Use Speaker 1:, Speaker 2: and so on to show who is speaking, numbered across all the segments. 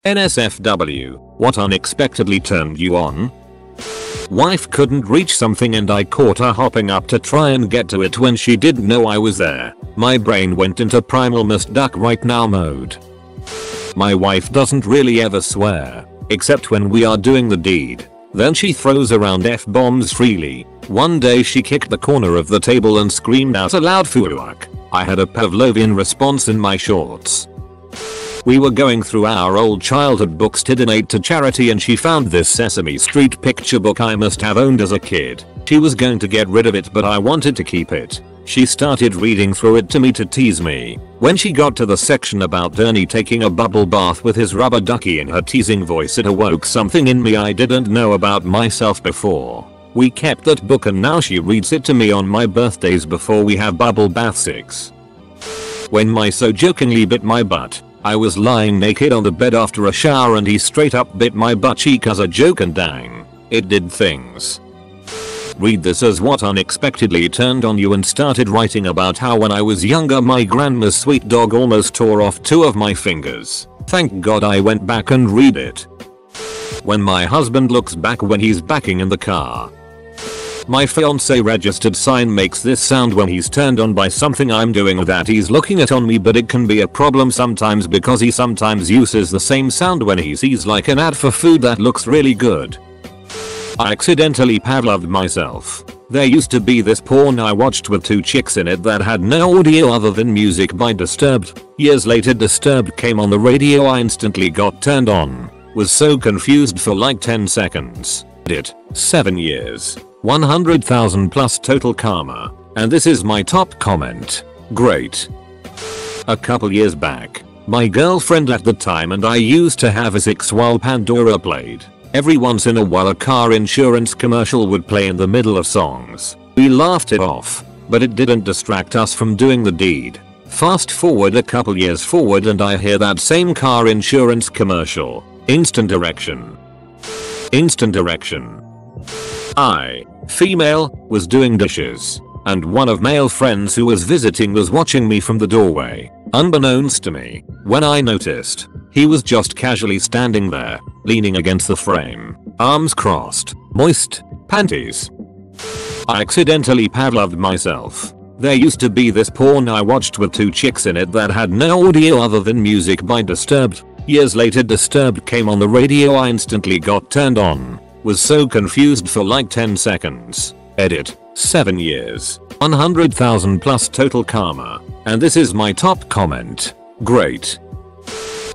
Speaker 1: NSFW, what unexpectedly turned you on? Wife couldn't reach something and I caught her hopping up to try and get to it when she didn't know I was there. My brain went into primal must duck right now mode. My wife doesn't really ever swear, except when we are doing the deed. Then she throws around F-bombs freely. One day she kicked the corner of the table and screamed out aloud "Fuck." I had a Pavlovian response in my shorts. We were going through our old childhood books to donate to charity and she found this Sesame Street picture book I must have owned as a kid. She was going to get rid of it but I wanted to keep it. She started reading through it to me to tease me. When she got to the section about Ernie taking a bubble bath with his rubber ducky in her teasing voice, it awoke something in me I didn't know about myself before. We kept that book and now she reads it to me on my birthdays before we have bubble baths. When my so jokingly bit my butt, I was lying naked on the bed after a shower and he straight up bit my butt cheek as a joke and dang, it did things. Read this as what unexpectedly turned on you and started writing about how when I was younger my grandma's sweet dog almost tore off 2 of my fingers. Thank God I went back and read it. When my husband looks back when he's backing in the car. My fiance registered sign makes this sound when he's turned on by something I'm doing or that he's looking at on me, but it can be a problem sometimes because he sometimes uses the same sound when he sees like an ad for food that looks really good. I accidentally Pavloved myself. There used to be this porn I watched with 2 chicks in it that had no audio other than music by Disturbed. Years later Disturbed came on the radio, I instantly got turned on. Was so confused for like 10 seconds. It. 7 years. 100,000 plus total karma. And this is my top comment. Great. A couple years back, my girlfriend at the time and I used to have a 6 while Pandora played. Every once in a while a car insurance commercial would play in the middle of songs. We laughed it off, but it didn't distract us from doing the deed. Fast forward a couple years forward and I hear that same car insurance commercial. Instant erection. Instant erection. I, female, was doing dishes, and one of male friends who was visiting was watching me from the doorway. Unbeknownst to me, when I noticed, he was just casually standing there, leaning against the frame, arms crossed, moist, panties. I accidentally Pavloved myself. There used to be this porn I watched with 2 chicks in it that had no audio other than music by Disturbed. Years later Disturbed came on the radio, I instantly got turned on. Was so confused for like 10 seconds. Edit. 7 years. 100,000 plus total karma. And this is my top comment. Great.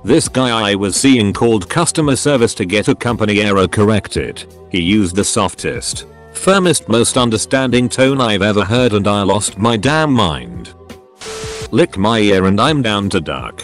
Speaker 1: This guy I was seeing called customer service to get a company error corrected. He used the softest, firmest, most understanding tone I've ever heard and I lost my damn mind. Lick my ear and I'm down to duck.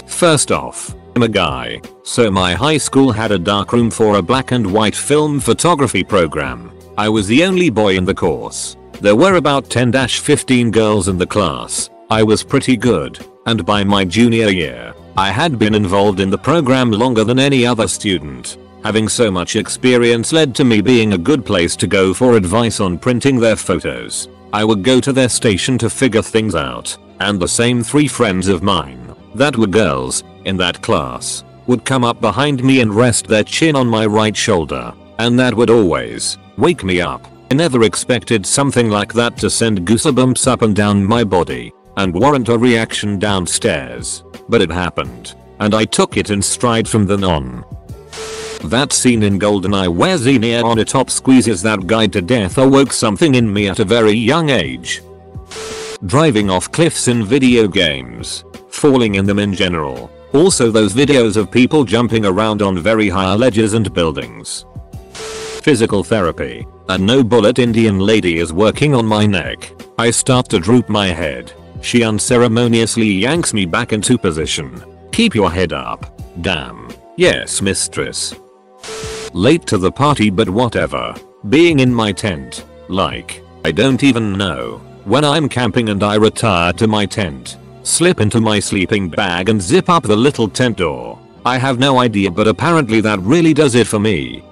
Speaker 1: First off, I'm a guy, so my high school had a darkroom for a black and white film photography program. I was the only boy in the course. There were about 10-15 girls in the class. I was pretty good, and by my junior year, I had been involved in the program longer than any other student. Having so much experience led to me being a good place to go for advice on printing their photos. I would go to their station to figure things out, and the same 3 friends of mine, that were girls, in that class, would come up behind me and rest their chin on my right shoulder, and that would always wake me up. I never expected something like that to send goosebumps up and down my body, and warrant a reaction downstairs, but it happened, and I took it in stride from then on. That scene in GoldenEye where Xenia on a top squeezes that guy to death awoke something in me at a very young age. Driving off cliffs in video games, falling in them in general. Also those videos of people jumping around on very high ledges and buildings. Physical therapy. A no-bullet Indian lady is working on my neck. I start to droop my head. She unceremoniously yanks me back into position. Keep your head up. Damn. Yes, mistress. Late to the party but whatever. Being in my tent. Like, I don't even know. When I'm camping and I retire to my tent, slip into my sleeping bag and zip up the little tent door. I have no idea but apparently that really does it for me.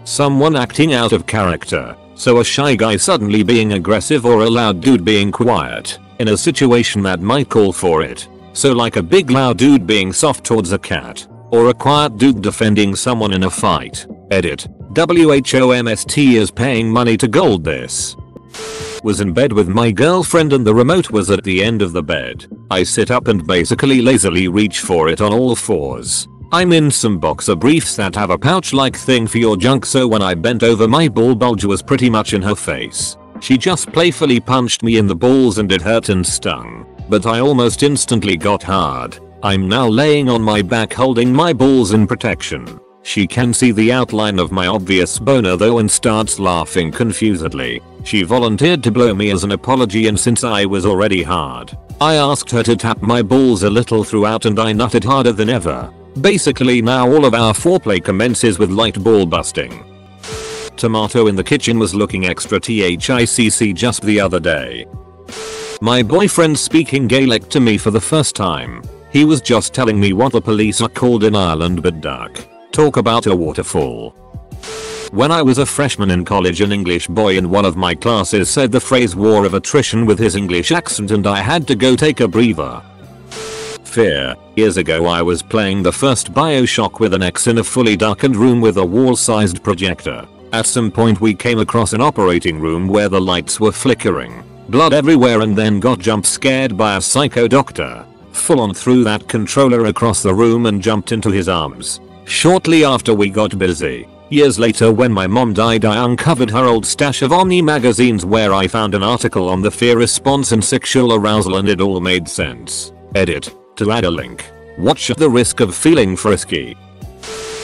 Speaker 1: Someone acting out of character. So a shy guy suddenly being aggressive or a loud dude being quiet in a situation that might call for it. So like a big loud dude being soft towards a cat. or a quiet dude defending someone in a fight. Edit. WHOMST is paying money to gold this. Was in bed with my girlfriend and the remote was at the end of the bed. I sit up and basically lazily reach for it on all fours. I'm in some boxer briefs that have a pouch-like thing for your junk, so when I bent over my ball bulge was pretty much in her face. She just playfully punched me in the balls and it hurt and stung. But I almost instantly got hard. I'm now laying on my back holding my balls in protection. She can see the outline of my obvious boner though and starts laughing confusedly. She volunteered to blow me as an apology, and since I was already hard, I asked her to tap my balls a little throughout and I nutted harder than ever. Basically now all of our foreplay commences with light ball busting. Tomato in the kitchen was looking extra THICC just the other day. My boyfriend speaking Gaelic to me for the first time. He was just telling me what the police are called in Ireland, but duck. Talk about a waterfall. When I was a freshman in college, an English boy in one of my classes said the phrase war of attrition with his English accent and I had to go take a breather. Fear. Years ago I was playing the first Bioshock with an ex in a fully darkened room with a wall-sized projector. At some point we came across an operating room where the lights were flickering, blood everywhere, and then got jump scared by a psycho doctor. Full on threw that controller across the room and jumped into his arms. Shortly after we got busy. Years later when my mom died I uncovered her old stash of Omni magazines where I found an article on the fear response and sexual arousal and it all made sense. Edit. To add a link. Watch at the risk of feeling frisky.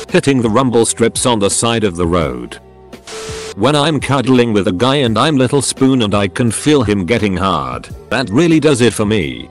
Speaker 1: Hitting the rumble strips on the side of the road. When I'm cuddling with a guy and I'm little spoon and I can feel him getting hard, that really does it for me.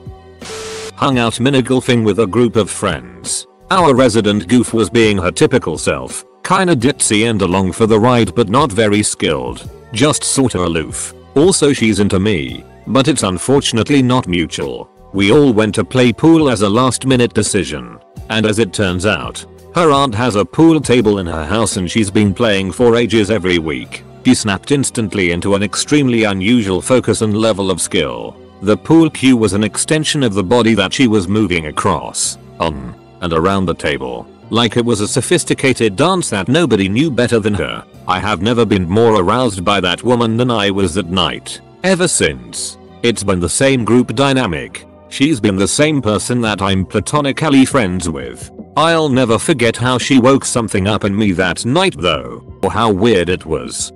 Speaker 1: Hung out mini golfing with a group of friends. Our resident goof was being her typical self, kinda ditzy and along for the ride but not very skilled, just sorta aloof. Also she's into me, but it's unfortunately not mutual. We all went to play pool as a last minute decision, and as it turns out, her aunt has a pool table in her house and she's been playing for ages every week. She snapped instantly into an extremely unusual focus and level of skill. The pool cue was an extension of the body that she was moving across, on, and around the table, like it was a sophisticated dance that nobody knew better than her. I have never been more aroused by that woman than I was that night. Ever since. It's been the same group dynamic. She's been the same person that I'm platonically friends with. I'll never forget how she woke something up in me that night though, or how weird it was.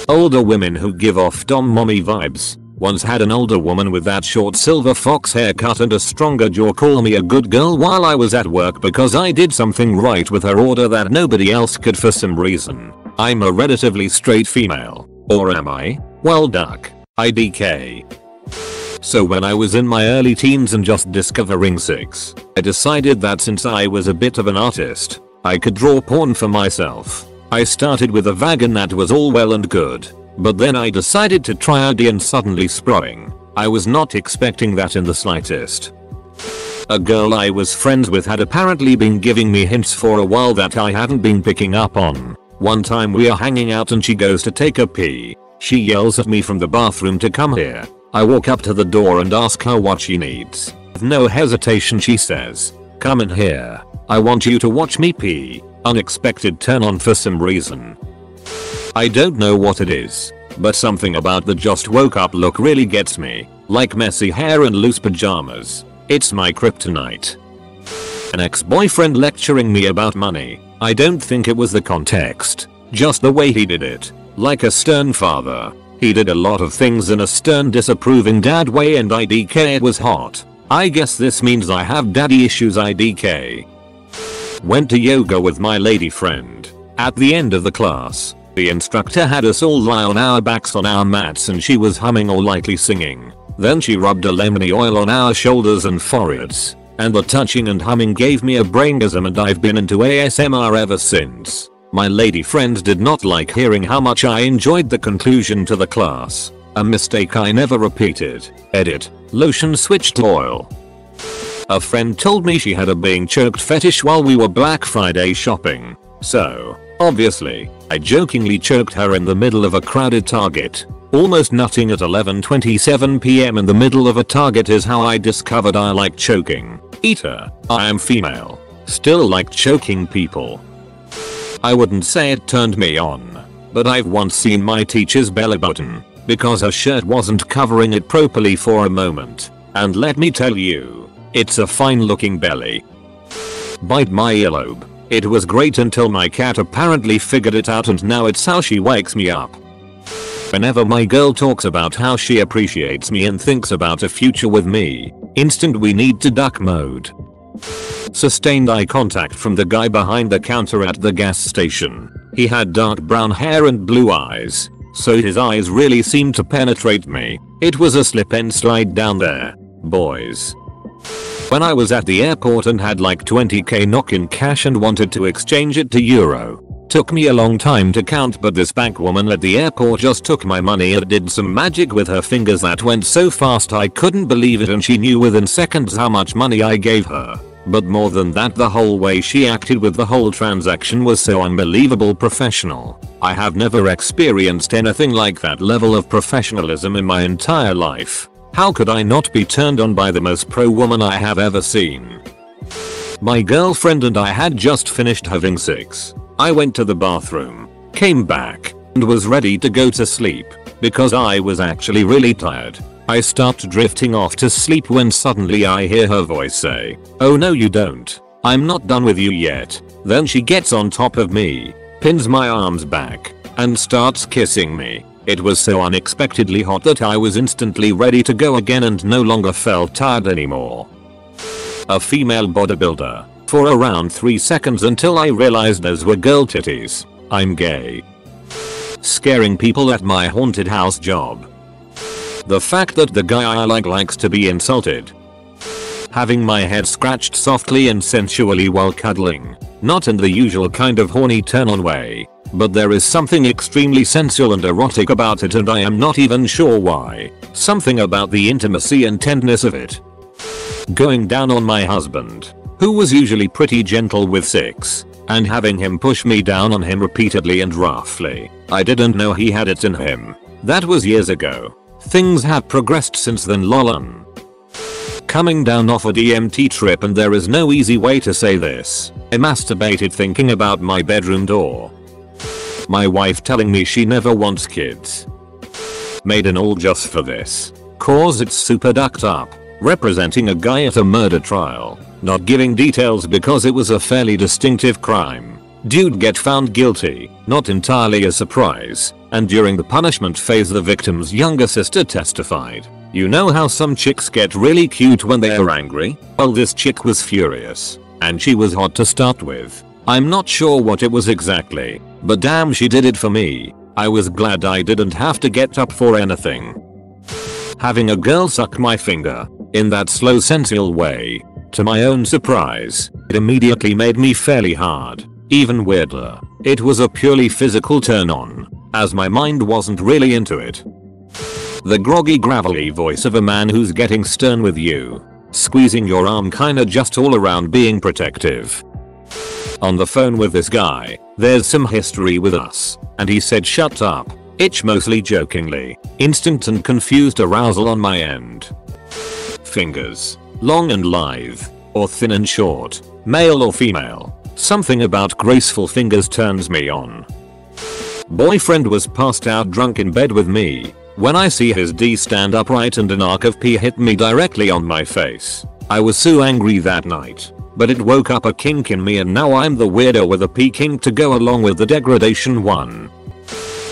Speaker 1: Older women who give off dom mommy vibes. Once had an older woman with that short silver fox haircut and a stronger jaw call me a good girl while I was at work because I did something right with her order that nobody else could for some reason. I'm a relatively straight female. Or am I? Well duck. IDK. So when I was in my early teens and just discovering sex, I decided that since I was a bit of an artist, I could draw porn for myself. I started with a wagon that was all well and good. But then I decided to try ID and suddenly sproing. I was not expecting that in the slightest. A girl I was friends with had apparently been giving me hints for a while that I hadn't been picking up on. One time we are hanging out and she goes to take a pee. She yells at me from the bathroom to come here. I walk up to the door and ask her what she needs. With no hesitation she says, "Come in here. I want you to watch me pee." Unexpected turn on for some reason. I don't know what it is, but something about the just woke up look really gets me. Like messy hair and loose pajamas. It's my kryptonite. An ex-boyfriend lecturing me about money. I don't think it was the context, just the way he did it. Like a stern father. He did a lot of things in a stern disapproving dad way and IDK it was hot. I guess this means I have daddy issues IDK. Went to yoga with my lady friend. At the end of the class, the instructor had us all lie on our backs on our mats and she was humming or lightly singing. Then she rubbed a lemony oil on our shoulders and foreheads, and the touching and humming gave me a braingasm and I've been into ASMR ever since. My lady friend did not like hearing how much I enjoyed the conclusion to the class. A mistake I never repeated. Edit. Lotion switched to oil. A friend told me she had a being choked fetish while we were Black Friday shopping. So, obviously, I jokingly choked her in the middle of a crowded Target. Almost nutting at 11:27 PM in the middle of a Target is how I discovered I like choking. Eater. I am female. Still like choking people. I wouldn't say it turned me on, but I've once seen my teacher's belly button because her shirt wasn't covering it properly for a moment, and let me tell you, it's a fine looking belly. Bite my earlobe. It was great until my cat apparently figured it out, and now it's how she wakes me up. Whenever my girl talks about how she appreciates me and thinks about a future with me, instant we need to duck mode. Sustained eye contact from the guy behind the counter at the gas station. He had dark brown hair and blue eyes, so his eyes really seemed to penetrate me. It was a slip and slide down there, boys. When I was at the airport and had like 20k knock in cash and wanted to exchange it to euro. Took me a long time to count, but this bank woman at the airport just took my money and did some magic with her fingers that went so fast I couldn't believe it, and she knew within seconds how much money I gave her. But more than that, the whole way she acted with the whole transaction was so unbelievable professional. I have never experienced anything like that level of professionalism in my entire life. How could I not be turned on by the most pro woman I have ever seen? My girlfriend and I had just finished having sex. I went to the bathroom, came back, and was ready to go to sleep because I was actually really tired. I start drifting off to sleep when suddenly I hear her voice say, "Oh no you don't. I'm not done with you yet." Then she gets on top of me, pins my arms back, and starts kissing me. It was so unexpectedly hot that I was instantly ready to go again and no longer felt tired anymore. A female bodybuilder. For around 3 seconds until I realized those were girl titties. I'm gay. Scaring people at my haunted house job. The fact that the guy I like likes to be insulted. Having my head scratched softly and sensually while cuddling. Not in the usual kind of horny turn on way, but there is something extremely sensual and erotic about it, and I am not even sure why. Something about the intimacy and tenderness of it. Going down on my husband, who was usually pretty gentle with sex, and having him push me down on him repeatedly and roughly. I didn't know he had it in him. That was years ago. Things have progressed since then, lol'un. Coming down off a DMT trip, and there is no easy way to say this. I masturbated thinking about my bedroom door. My wife telling me she never wants kids. Made an all just for this. Cause it's super ducked up. Representing a guy at a murder trial. Not giving details because it was a fairly distinctive crime. Dude get found guilty, not entirely a surprise, and during the punishment phase the victim's younger sister testified. You know how some chicks get really cute when they are angry? Well, this chick was furious, and she was hot to start with. I'm not sure what it was exactly, but damn she did it for me. I was glad I didn't have to get up for anything. Having a girl suck my finger, in that slow sensual way. To my own surprise, it immediately made me fairly hard. Even weirder, it was a purely physical turn on, as my mind wasn't really into it. The groggy gravelly voice of a man who's getting stern with you. Squeezing your arm kinda just all around being protective. On the phone with this guy, there's some history with us, and he said shut up, itch mostly jokingly. Instant and confused arousal on my end. Fingers. Long and lithe, or thin and short, male or female. Something about graceful fingers turns me on. Boyfriend was passed out drunk in bed with me. When I see his D stand upright and an arc of pee hit me directly on my face. I was so angry that night, but it woke up a kink in me, and now I'm the weirdo with a pee kink to go along with the degradation one.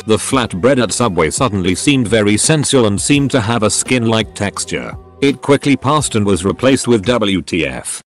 Speaker 1: The flatbread at Subway suddenly seemed very sensual and seemed to have a skin-like texture. It quickly passed and was replaced with WTF.